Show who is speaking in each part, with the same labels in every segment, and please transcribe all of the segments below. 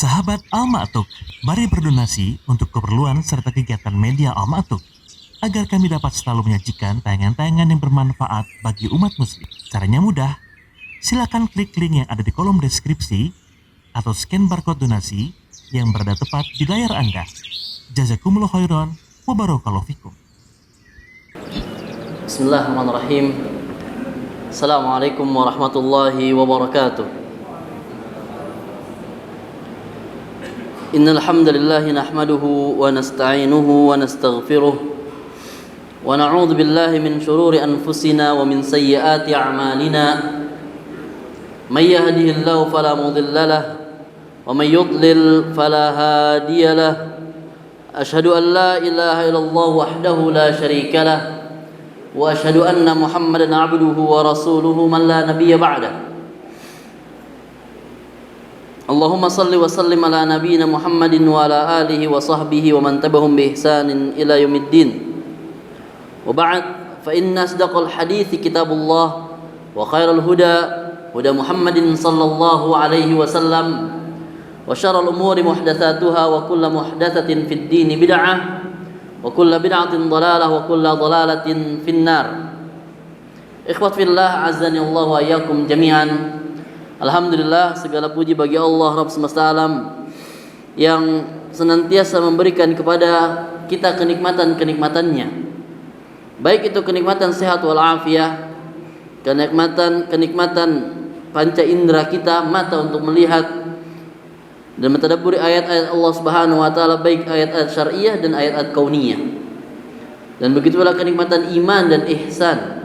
Speaker 1: Sahabat Al-Ma'tuk, mari berdonasi untuk keperluan serta kegiatan media Al-Ma'tuk agar kami dapat selalu menyajikan tayangan-tayangan yang bermanfaat bagi umat muslim. Caranya mudah, silakan klik link yang ada di kolom deskripsi atau scan barcode donasi yang berada tepat di layar Anda. Jazakumullah khairan wa barakallahu fikum.
Speaker 2: Bismillahirrahmanirrahim. Assalamualaikum warahmatullahi wabarakatuh. Innal hamdalillah nahmaduhu wa nasta'inuhu wa nastaghfiruh wa na'udzu billahi min shururi anfusina wa min sayyiati a'malina. May yahdihillahu fala mudilla lahu wa may yudlil fala hadiya lahu. Ashhadu an la ilaha illallah wahdahu la syarika lahu wa ashhadu anna Muhammadan 'abduhu wa rasuluhu man la nabiyya ba'dahu. Allahumma salli wa sallim ala nabiyyina Muhammadin wa ala alihi wa sahbihi wa man tabi'ahum bi ihsanin ila yaumiddin. Wa ba'd, fa inna asdaqal hadithi kitabullah wa khairal huda huda Muhammadin sallallahu alaihi wasallam wa syarrul umuri muhdatsatuha wa kullu muhdatsatin fid din bid'ah wa kullu bid'atin dhalalah wa kullu dhalalatin finnar. Ikhwat fillah, azani Allah wa iyyakum jami'an. Alhamdulillah, segala puji bagi Allah Rabb semesta alam yang senantiasa memberikan kepada kita kenikmatan-kenikmatannya. Baik itu kenikmatan sehat wal afiyah, kenikmatan panca indera kita, mata untuk melihat dan mentadabburi ayat-ayat Allah Subhanahu wa taala, baik ayat-ayat syar'iyyah dan ayat-ayat kauniyah. Dan begitu pula kenikmatan iman dan ihsan,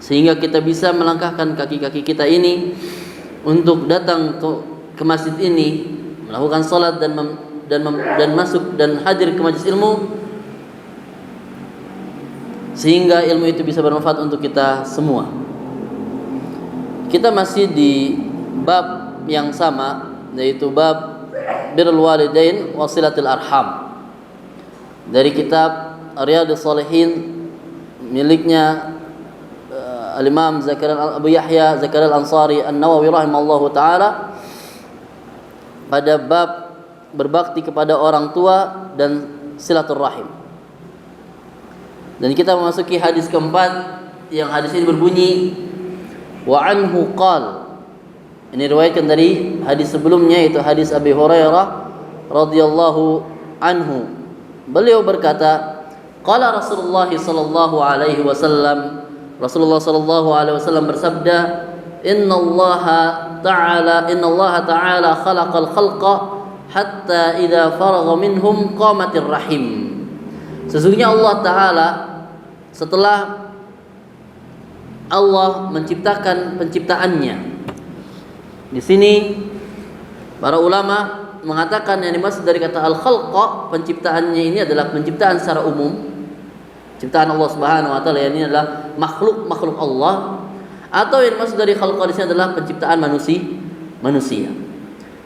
Speaker 2: sehingga kita bisa melangkahkan kaki-kaki kita ini untuk datang ke masjid ini, melakukan salat dan masuk dan hadir ke majelis ilmu, sehingga ilmu itu bisa bermanfaat untuk kita semua. Kita masih di bab yang sama, yaitu bab birrul walidain wa silatul arham, dari kitab Riyadhus Shalihin miliknya Al-Imam Abu Yahya Zakaria Al-Ansari An-Nawawi rahimallahu taala, pada bab berbakti kepada orang tua dan silaturrahim. Dan kita memasuki hadis keempat, yang hadis ini berbunyi wa anhu qal. Ini riwayatkan dari hadis sebelumnya, yaitu hadis Abi Hurairah radhiyallahu anhu. Beliau berkata, qala Rasulullah sallallahu alaihi wasallam, Rasulullah sallallahu alaihi wasallam bersabda, Inna Allah Ta'ala khalaqal khalqa hatta idza faragha minhum qamatir rahim. Sesungguhnya Allah Ta'ala, setelah Allah menciptakan penciptaannya. Di sini para ulama mengatakan yang dimaksud dari kata al-khalqa, penciptaannya ini adalah penciptaan secara umum, ciptaan Allah Subhanahu wa taala, ini adalah makhluk Allah, atau yang maksud dari khalqa di sini adalah penciptaan manusia.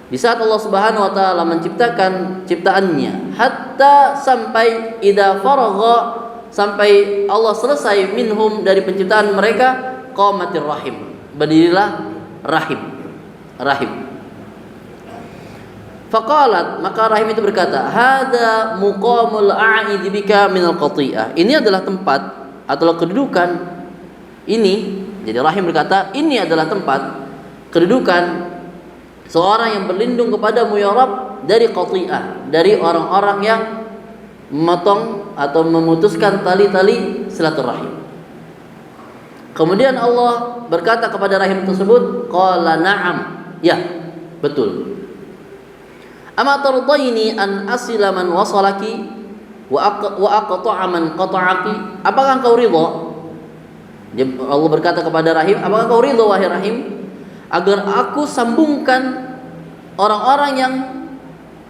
Speaker 2: Di saat Allah Subhanahu wa taala menciptakan ciptaannya, hatta sampai idza faragha, sampai Allah selesai minhum dari penciptaan mereka, qamatir rahim, berdirilah rahim. Faqalat, maka rahim itu berkata, hada muqamul a'id bika minal qati'ah. Ini adalah tempat atau kedudukan ini. Jadi rahim berkata, ini adalah tempat kedudukan seorang yang berlindung kepadamu ya Rabb dari qati'ah, dari orang-orang yang memotong atau memutuskan tali-tali silaturahim. Kemudian Allah berkata kepada rahim tersebut, qala na'am, ya, betul. Ama tardaini an asila man wasalaki wa aqta'a man qata'aki. Apakah engkau ridha? Allah berkata kepada rahim, apakah engkau ridha wahai rahim agar aku sambungkan orang-orang yang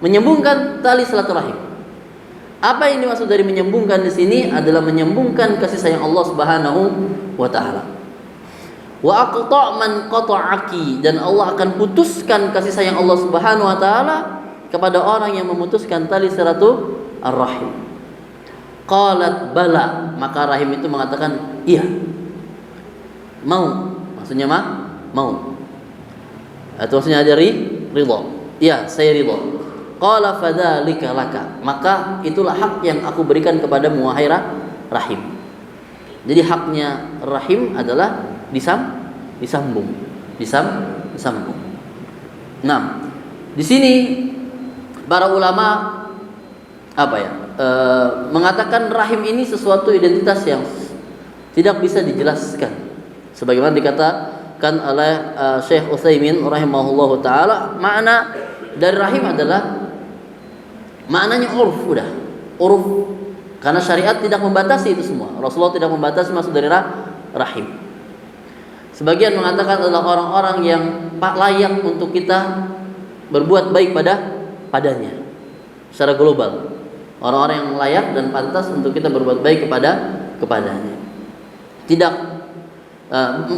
Speaker 2: menyambungkan tali silaturahim? Apa yang dimaksud dari menyambungkan di sini adalah menyambungkan kasih sayang Allah Subhanahu wa taala. Wa aqta' man qata'aki, dan Allah akan putuskan kasih sayang Allah Subhanahu wa taala kepada orang yang memutuskan tali silaturahim. Qalat bala, maka rahim itu mengatakan iya, mau, maksudnya mau, atau maksudnya dari ridha. Ya, saya ridha. Qala fadzalika laka. Maka itulah hak yang aku berikan kepadamu wahai rahim. Jadi haknya rahim adalah disambung. Disambung. Nah, di sini para ulama mengatakan rahim ini sesuatu identitas yang tidak bisa dijelaskan. Sebagaimana dikatakan oleh Syekh Utsaimin rahimahullahu taala, makna dari rahim adalah maknanya uruf, uruf, karena syariat tidak membatasi itu semua. Rasulullah tidak membatasi maksud dari rahim. Sebagian mengatakan adalah orang-orang yang layak untuk kita berbuat baik padanya secara global. Orang-orang yang layak dan pantas untuk kita berbuat baik kepadanya. Tidak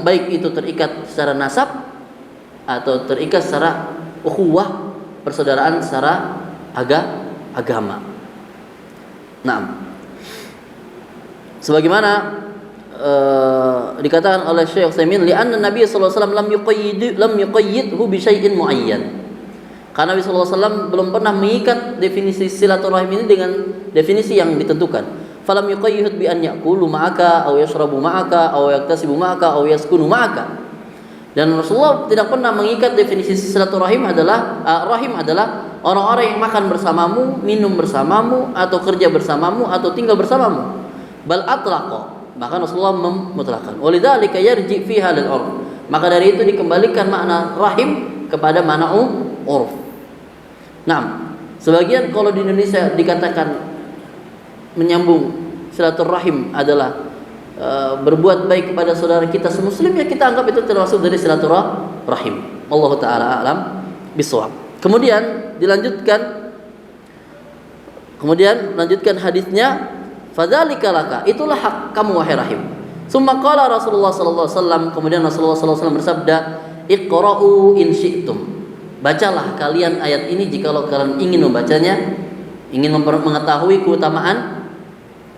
Speaker 2: baik itu terikat secara nasab atau terikat secara ukhuwah, persaudaraan secara agama. Nah, sebagaimana dikatakan oleh Syekh Utsaimin, li'anna Nabi sallallahu alaihi wasallam lam yuqayyidhu bi syai'in muayyan. Karena Nabi sallallahu alaihi wasallam belum pernah mengikat definisi silaturahim ini dengan definisi yang ditentukan. Falam yuqayyid bi an ya'kulu ma'aka aw yashrabu ma'aka aw yaktasibu ma'aka aw yaskunu ma'aka. Dan Rasulullah tidak pernah mengikat definisi silaturahim adalah rahim adalah orang-orang yang makan bersamamu, minum bersamamu, atau kerja bersamamu, atau tinggal bersamamu. Bal atlaqa. Bahkan Rasulullah memutlakkan. Walidzalika yarji fiha lil urf. Maka dari itu dikembalikan makna rahim kepada makna urf. Nah, sebagian kalau di Indonesia dikatakan menyambung silaturahim adalah berbuat baik kepada saudara kita semuslim, ya kita anggap itu termasuk dari silaturahim. Allah taala alam bisawab. Kemudian lanjutkan hadisnya, fadzalika laka, itulah hak kamu wahai rahim. Summa qala Rasulullah sallallahu alaihi wasallam, kemudian Rasulullah sallallahu alaihi wasallam bersabda, iqra'u in syi'tum. Bacalah kalian ayat ini jikalau kalian ingin membacanya, ingin mengetahui keutamaan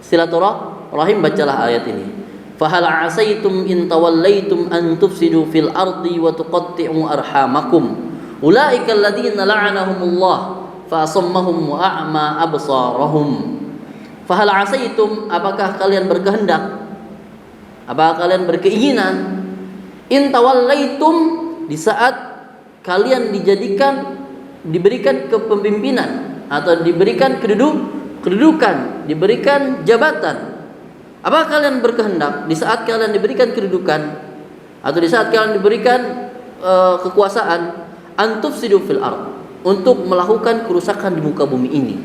Speaker 2: silaturahim, bacalah ayat ini. Fahal asaitum in tawallaitum an tufsidu fil ardi wa tuqatti'u arhamakum. Ulaika alladziina la'anahumullah fa asammahum wa a'ma absarahum. Fahal asaitum, apakah kalian berkehendak? Apakah kalian berkeinginan? In tawallaitum, di saat kalian diberikan kepemimpinan atau diberikan kedudukan, diberikan jabatan. Apakah kalian berkehendak di saat kalian diberikan kedudukan atau di saat kalian diberikan kekuasaan, antufsidu fil ard, untuk melakukan kerusakan di muka bumi ini.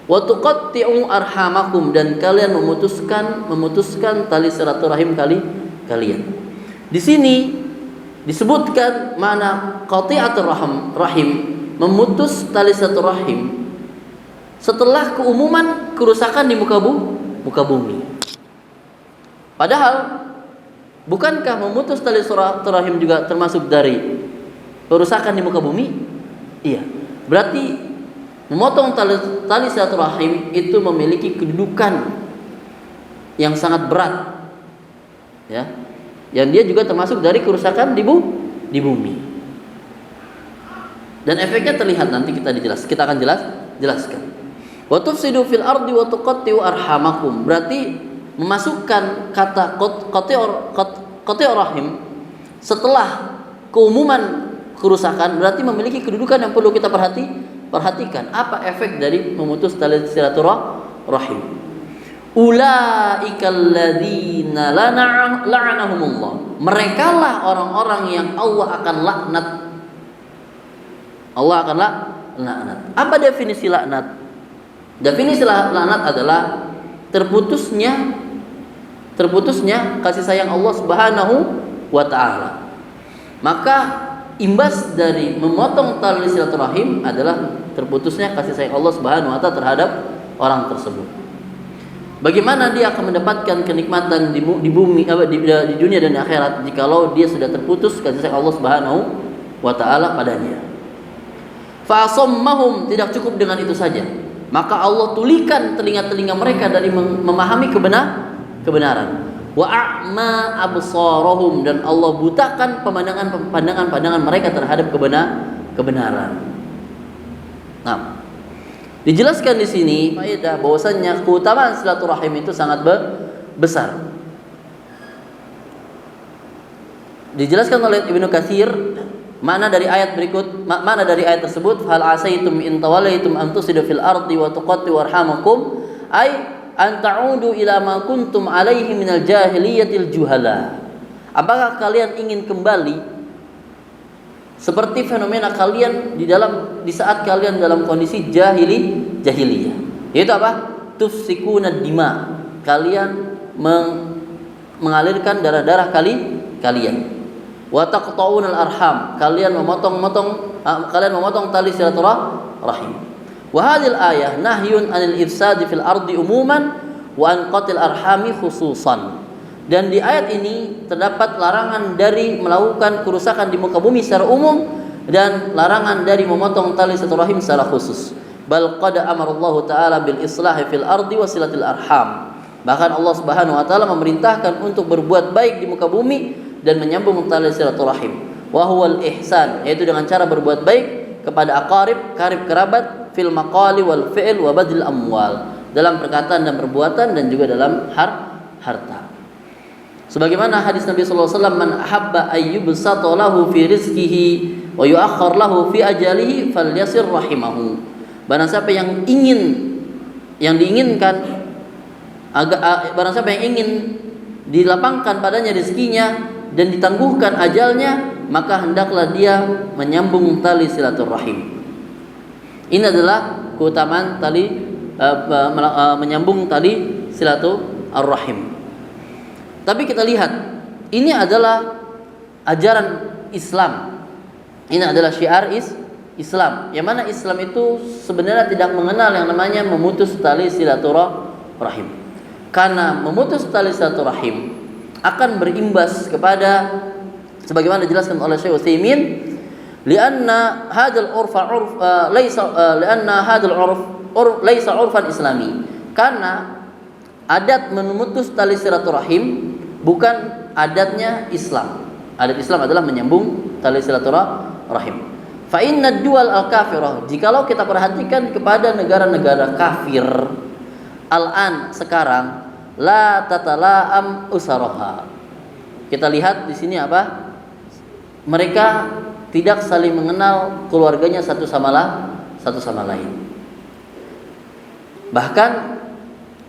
Speaker 2: Wa tuqatti'u arhamakum, dan kalian memutuskan tali silaturahim kalian. Di sini disebutkan makna qati'atur rahim, memutus tali silaturahim setelah keumuman kerusakan di muka bumi. Padahal bukankah memutus tali silaturahim juga termasuk dari kerusakan di muka bumi? Iya. Berarti memotong tali silaturahim itu memiliki kedudukan yang sangat berat, ya. Yang dia juga termasuk dari kerusakan di bumi. Dan efeknya terlihat nanti kita akan jelaskan. Wa tufsidu fil ardi wa tuqatti'u arhamakum, berarti memasukkan kata qati'ur rahim setelah keumuman kerusakan, berarti memiliki kedudukan yang perlu kita perhatikan. Apa efek dari memutus tali silaturahim? Ulaikal ladzina la'anahumullah. Merekalah orang-orang yang Allah akan laknat. Allah akan laknat. Apa definisi laknat? Definisi laknat adalah terputusnya kasih sayang Allah Subhanahu wa taala. Maka imbas dari memotong tali silaturahim adalah terputusnya kasih sayang Allah Subhanahu wa taala terhadap orang tersebut. Bagaimana dia akan mendapatkan kenikmatan di bumi, di dunia dan di akhirat jikalau dia sudah terputus kasih sayang Allah Subhanahu wa taala padanya. Fa asammahum, tidak cukup dengan itu saja, maka Allah tulikan telinga-telinga mereka dari memahami kebenaran. Wa a'ma absarahum, dan Allah butakan pandangan mereka terhadap kebenaran. Nah, dijelaskan di sini faedah bahwasannya keutamaan silaturahim itu sangat besar. Dijelaskan oleh Ibnu Katsir makna dari ayat tersebut, hal asaitum in tawallaitum an tusidu fil ardi wa tuqattu warhamakum, ay an ta'udu ila ma kuntum alaihi minal jahiliyatil juhala. Apakah kalian ingin kembali seperti fenomena kalian di saat kalian dalam kondisi jahiliyah? Yaitu apa? Tufsikuna dima. Kalian mengalirkan darah-darah kalian. Wa taqta'unal arham, kalian memotong tali silaturahim. Wa hadhil ayah nahyun 'anil ifsadi fil ardi umuman wa an qatil arhami khususan. Dan di ayat ini terdapat larangan dari melakukan kerusakan di muka bumi secara umum dan larangan dari memotong tali silaturahim secara khusus. Bal qad amarallahu ta'ala bil islahi fil ardi wa silatil arham. Bahkan Allah Subhanahu wa taala memerintahkan untuk berbuat baik di muka bumi dan menyambung tali silaturahim. Wa huwal ihsan, yaitu dengan cara berbuat baik kepada karib kerabat fil maqali wal fi'l wa badil amwal, dalam perkataan dan perbuatan dan juga dalam harta. Sebagaimana hadis Nabi sallallahu alaihi wasallam, man ahabba ayyubsata lahu fi rizqihi wa yu'akhkhar lahu fi ajalihi falyasir rahimahu. Barang siapa yang ingin dilapangkan padanya rezekinya dan ditangguhkan ajalnya, maka hendaklah dia menyambung tali silaturahim. Ini adalah keutamaan menyambung tali silaturahim. Tapi kita lihat, ini adalah ajaran Islam. Ini adalah syiar Islam. Yang mana Islam itu sebenarnya tidak mengenal yang namanya memutus tali silaturahim. Karena memutus tali silaturahim akan berimbas kepada, sebagaimana dijelaskan oleh Syekh Utsaimin, lianna hadzal urf laisa urfan islami. Karena adat memutus tali silaturahim bukan adatnya Islam. Adat Islam adalah menyambung tali silaturahim. Fa inna dual al-kafirah, jikalau kita perhatikan kepada negara-negara kafir al-an sekarang, la tatala'am usaraha. Kita lihat di sini apa? Mereka tidak saling mengenal keluarganya satu sama lain. Bahkan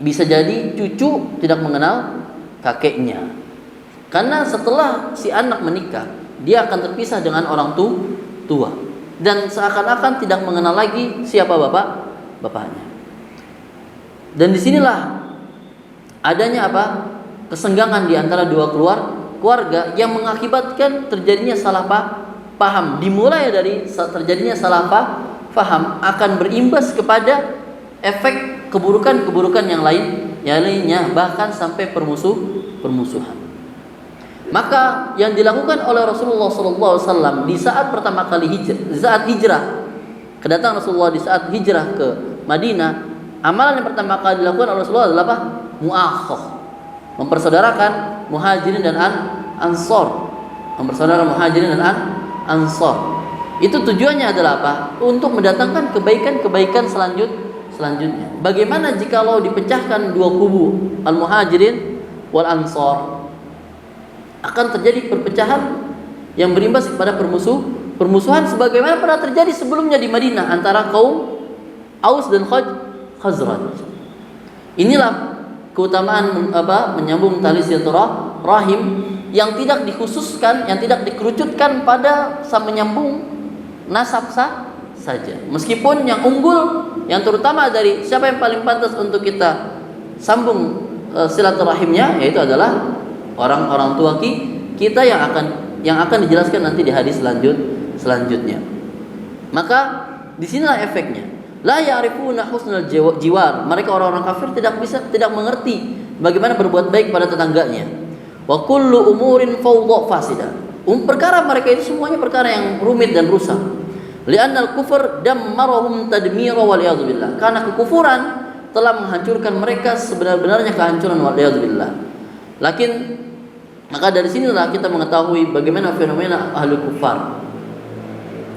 Speaker 2: bisa jadi cucu tidak mengenal kakeknya. Karena setelah si anak menikah, dia akan terpisah dengan orang tua dan seakan-akan tidak mengenal lagi siapa bapaknya. Dan disinilah adanya apa? Kesenggangan di antara dua keluarga yang mengakibatkan terjadinya salah paham. Dimulai dari terjadinya salah paham akan berimbas kepada efek keburukan-keburukan yang lainnya, bahkan sampai permusuhan. Maka yang dilakukan oleh Rasulullah SAW di saat pertama kali hijrah, kedatangan Rasulullah di saat hijrah ke Madinah, amalan yang pertama kali dilakukan oleh Rasulullah adalah apa? Mu'akhah, mempersaudarakan muhajirin dan ansor. Itu tujuannya adalah apa? Untuk mendatangkan kebaikan-kebaikan selanjutnya. Bagaimana jikalau dipecahkan dua kubu, al-muhajirin wal ansor? Akan terjadi perpecahan yang berimbas kepada permusuhan sebagaimana pernah terjadi sebelumnya di Madinah antara kaum Aus dan Khazraj. Inilah keutamaan menyambung tali silaturahim yang tidak dikhususkan, yang tidak dikerucutkan pada menyambung nasab saja. Meskipun yang unggul, yang terutama dari siapa yang paling pantas untuk kita sambung silaturahimnya, yaitu adalah orang-orang tua kita yang akan dijelaskan nanti di hadis selanjutnya. Maka disinilah efeknya. La ya'rifuna husnal jiwar. Mereka orang-orang kafir tidak mengerti bagaimana berbuat baik pada tetangganya. Wa kullu umurin fawdha fasida. Perkara mereka itu semuanya perkara yang rumit dan rusak. Li'annal kufur dammarahum tadmira wal iyad billah. Karena kekufuran telah menghancurkan mereka sebenar-benarnya kehancuran wal iyad billah. Maka dari sinilah kita mengetahui bagaimana fenomena ahli kufar.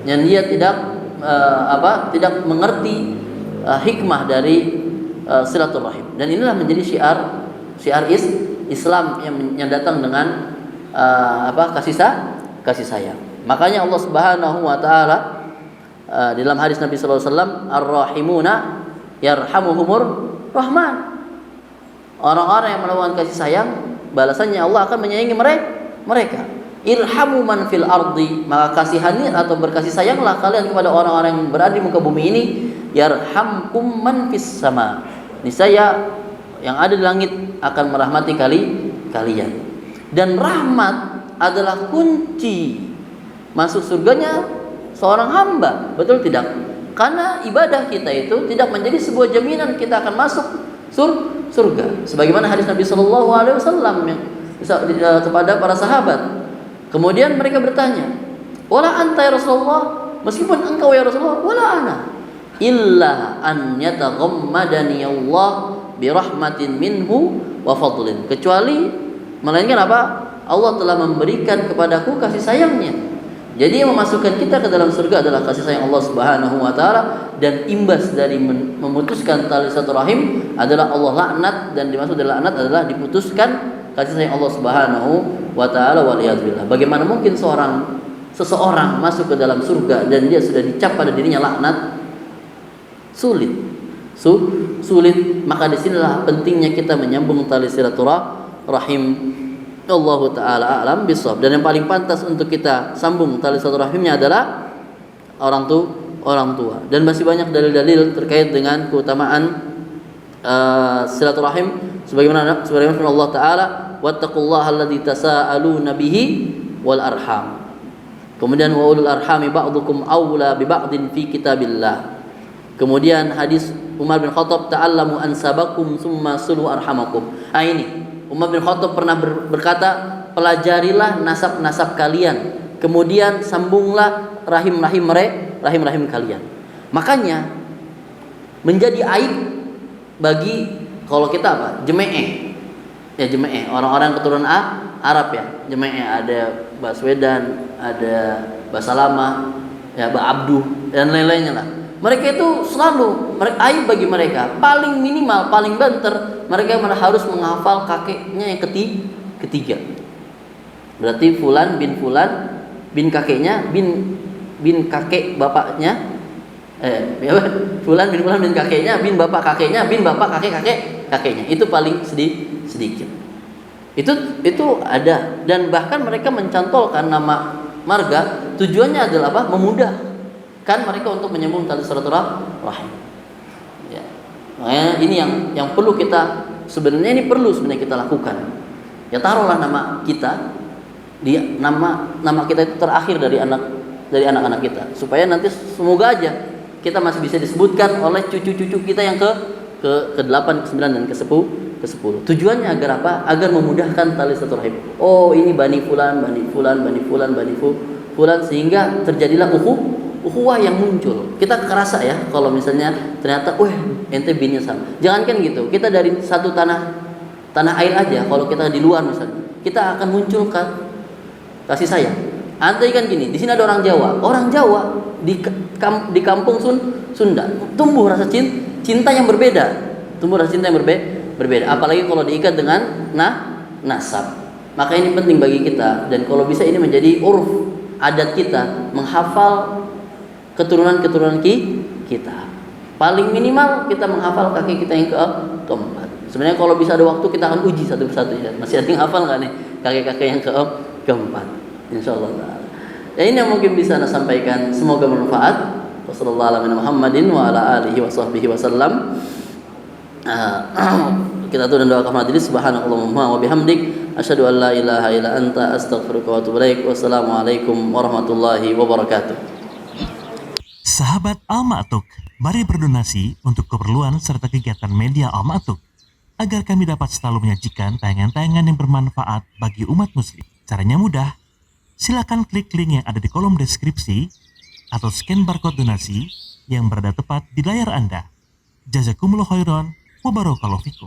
Speaker 2: dan dia tidak mengerti hikmah dari silaturahim. Dan inilah menjadi syiar Islam yang datang dengan kasih sayang. Makanya Allah Subhanahu wa taala dalam hadis Nabi sallallahu alaihi wasallam, ar-rahimuna yarhamuhumur rahman. Orang-orang yang melakukan kasih sayang, balasannya Allah akan menyayangi mereka. Irhamu man fil ardi, maka kasihani atau berkasih sayanglah kalian kepada orang-orang yang berada di muka bumi ini. Yarhamkum man fis sama, niscaya yang ada di langit akan merahmati kalian. Dan rahmat adalah kunci masuk surganya seorang hamba, betul tidak? Karena ibadah kita itu tidak menjadi sebuah jaminan kita akan masuk surga. Sebagaimana hadis Nabi Shallallahu Alaihi Wasallam kepada para sahabat. Kemudian mereka bertanya, wala anta ya Rasulullah, meskipun engkau ya Rasulullah, wala ana, illa an yataghammadani Allah birahmatin minhu wa fadlin, kecuali melainkan apa? Allah telah memberikan kepadaku kasih sayangnya. Jadi yang memasukkan kita ke dalam surga adalah kasih sayang Allah Subhanahu wa taala, dan imbas dari memutuskan tali silaturahim adalah Allah laknat, dan dimaksud dari laknat adalah diputuskan kasih sayang Allah Subhanahu wa taala, waliyadzubillah. Bagaimana mungkin seseorang masuk ke dalam surga dan dia sudah dicap pada dirinya laknat? Sulit. Maka disinilah pentingnya kita menyambung tali silaturahim. Allah taala a'lam bishawab. Dan yang paling pantas untuk kita sambung tali silaturahimnya adalah orang tua. Dan masih banyak dalil-dalil terkait dengan keutamaan silaturahim, sebagaimana firman Allah taala, wattaqullaha alladzi tasaaluna bihi wal arham. Kemudian wa ulul arhami ba'dukum aula bi ba'din fi kitabillah. Kemudian hadis Umar bin Khattab, ta'allamu ansabakum summa sulu arhamakum. Ini Umar bin Khattab pernah berkata, pelajarilah nasab-nasab kalian, kemudian sambunglah rahim-rahim kalian. Makanya menjadi aib bagi kalau kita jemaah. Ya jemaah, orang-orang keturunan Arab ya. Jemaah ada Baswedan, ada Basalamah, ya Abduh dan lain-lainnya lah. Mereka itu selalu aib bagi mereka. Paling minimal, paling banter, mereka harus menghafal kakeknya yang ketiga. Berarti fulan bin kakeknya bin kakek bapaknya. Fulan bin kakeknya bin bapak kakeknya. Itu paling sedikit. Itu ada, dan bahkan mereka mencantolkan nama marga, tujuannya adalah apa? Memudahkan mereka untuk menyambung tali silaturahim. Ya. Makanya ini yang perlu kita sebenarnya kita lakukan. Ya, taruhlah nama kita nama kita itu terakhir dari anak-anak kita, supaya nanti semoga aja kita masih bisa disebutkan oleh cucu-cucu kita yang ke-8, ke-9 dan ke-10. Tujuannya agar apa? Agar memudahkan tali silaturahim. Oh, ini bani fulan, sehingga terjadilah ukhuwah yang muncul. Kita kerasa ya kalau misalnya ternyata ente binnya sama. Jangankan gitu, kita dari satu tanah air aja, kalau kita di luar misalnya, kita akan munculkan kasih sayang. Andai kan gini, di sini ada orang Jawa di kampung Sunda tumbuh rasa cinta yang berbeda. Apalagi kalau diikat dengan nasab. Maka ini penting bagi kita, dan kalau bisa ini menjadi uruf adat kita, menghafal keturunan kita. Paling minimal kita menghafal kakek kita yang keempat. Sebenarnya kalau bisa ada waktu kita akan uji satu persatu ya. Masih ada yang hafal nggak nih kakek-kakek yang keempat? Insyaallah taala. Ya, ini yang mungkin bisa saya sampaikan. Semoga bermanfaat. Wassalamualaikum warahmatullahi wabarakatuh wa ala alihi wasallam. Kita tuh dan doakan majelis. Subhanallahumma wa bihamdik, asyhadu an la ilaha illa anta, astaghfiruka wa atubu ilaik. Wassalamualaikum warahmatullahi wabarakatuh.
Speaker 1: Sahabat Al-Ma'tuk, mari berdonasi untuk keperluan serta kegiatan media Al-Ma'tuk agar kami dapat selalu menyajikan tayangan-tayangan yang bermanfaat bagi umat muslim. Caranya mudah. Silakan klik link yang ada di kolom deskripsi atau scan barcode donasi yang berada tepat di layar Anda. Jazakumullah khairan wa barakallahu fikum.